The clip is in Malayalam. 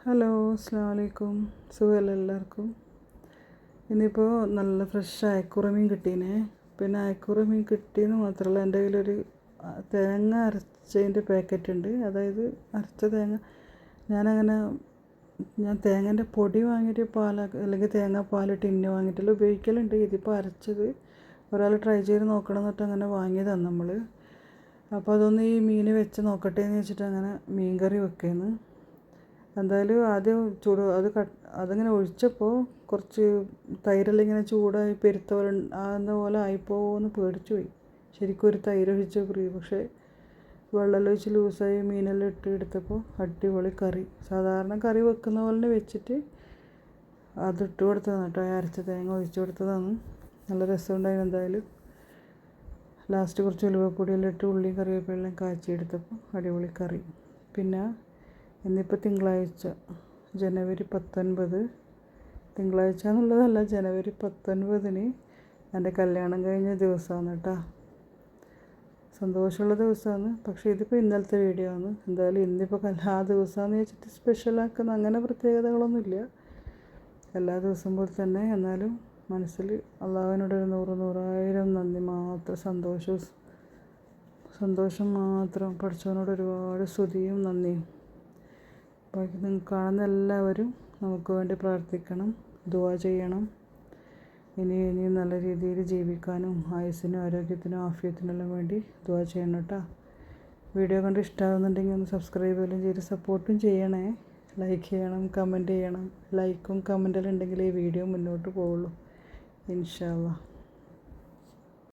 ഹലോ, അസ്സലാമു അലൈക്കും. സുഖമല്ലേ എല്ലാവർക്കും? ഇന്നിപ്പോൾ നല്ല ഫ്രഷ് അയക്കൂറ മീൻ കിട്ടീനെ. പിന്നെ അയക്കൂറ മീൻ കിട്ടിയെന്ന് മാത്രമല്ല, എൻ്റെ കയ്യിലൊരു തേങ്ങ അരച്ചതിൻ്റെ പാക്കറ്റ് ഉണ്ട്. അതായത് അരച്ച തേങ്ങ ഞാൻ തേങ്ങേൻ്റെ പൊടി വാങ്ങിയിട്ട് അല്ലെങ്കിൽ തേങ്ങാപ്പാൽ ടിന്ന് വാങ്ങിയിട്ടെല്ലാം ഉപയോഗിക്കലുണ്ട്. ഇതിപ്പോൾ അരച്ചത് ഒരാൾ ട്രൈ ചെയ്ത് നോക്കണം എന്നിട്ട് അങ്ങനെ വാങ്ങിയതാണ് നമ്മൾ. അപ്പോൾ അതൊന്ന് ഈ മീൻ വെച്ച് നോക്കട്ടെ എന്ന് വെച്ചിട്ട് അങ്ങനെ മീൻ കറി വെക്കുകയെന്ന്. എന്തായാലും ആദ്യം അതിങ്ങനെ ഒഴിച്ചപ്പോൾ കുറച്ച് തൈരെല്ലാം ഇങ്ങനെ ചൂടായി പെരുത്ത പോലെ ആകുന്ന പോലെ ആയിപ്പോകുമെന്ന് പേടിച്ചു പോയി. ശരിക്കും ഒരു തൈര് ഒഴിച്ച പക്ഷേ വെള്ളമെല്ലാം ഒഴിച്ച് ലൂസായി മീനെല്ലാം എടുത്തപ്പോൾ അടിപൊളി കറി. സാധാരണ കറി വെക്കുന്ന പോലെ വെച്ചിട്ട് അതിട്ട് കൊടുത്തതാണ് കേട്ടോ. അരച്ച തേങ്ങ ഒഴിച്ച് കൊടുത്തതാണ്. നല്ല രസമുണ്ടായിരുന്നു. എന്തായാലും ലാസ്റ്റ് കുറച്ച് ഉലുവപ്പൊടിയെല്ലാം ഇട്ട് ഉള്ളിയും കറിവേപ്പിലെല്ലാം കാച്ചിയെടുത്തപ്പോൾ അടിപൊളി കറി. പിന്നെ ഇന്നിപ്പോൾ തിങ്കളാഴ്ച ജനുവരി 19, തിങ്കളാഴ്ച എന്നുള്ളതല്ല, ജനുവരി 19 എൻ്റെ കല്യാണം കഴിഞ്ഞ ദിവസമാണ് കേട്ടോ. സന്തോഷമുള്ള ദിവസമാണ്. പക്ഷേ ഇതിപ്പോൾ ഇന്നലത്തെ വീഡിയോ ആണ്. എന്തായാലും ഇന്നിപ്പോൾ ആ ദിവസമാണെന്ന് വെച്ചിട്ട് സ്പെഷ്യലാക്കുന്ന അങ്ങനെ പ്രത്യേകതകളൊന്നുമില്ല. എല്ലാ ദിവസവും പോലെ തന്നെ. എന്നാലും മനസ്സിൽ അള്ളാഹുവിനോടൊരു 100,000 നന്ദി മാത്രം, സന്തോഷം മാത്രം. പഠിച്ചവനോട് ഒരുപാട് സ്തുതിയും നന്ദിയും. ബാക്കി നിങ്ങൾ കാണുന്ന എല്ലാവരും നമുക്ക് വേണ്ടി പ്രാർത്ഥിക്കണം, ദുആ ചെയ്യണം. ഇനിയും നല്ല രീതിയിൽ ജീവിക്കാനും ആയുസ്സിനും ആരോഗ്യത്തിനും ആഫിയത്തിനെല്ലാം വേണ്ടി ദുആ ചെയ്യണം കേട്ടോ. വീഡിയോ കണ്ട് ഇഷ്ടമാകുന്നുണ്ടെങ്കിൽ ഒന്ന് സബ്സ്ക്രൈബ് എല്ലാം ചെയ്ത് സപ്പോർട്ടും ചെയ്യണേ. ലൈക്ക് ചെയ്യണം, കമൻറ്റ് ചെയ്യണം. ലൈക്കും കമൻറ്റെല്ലാം ഉണ്ടെങ്കിൽ ഈ വീഡിയോ മുന്നോട്ട് പോവുള്ളൂ, ഇൻഷാ അല്ലാഹ്.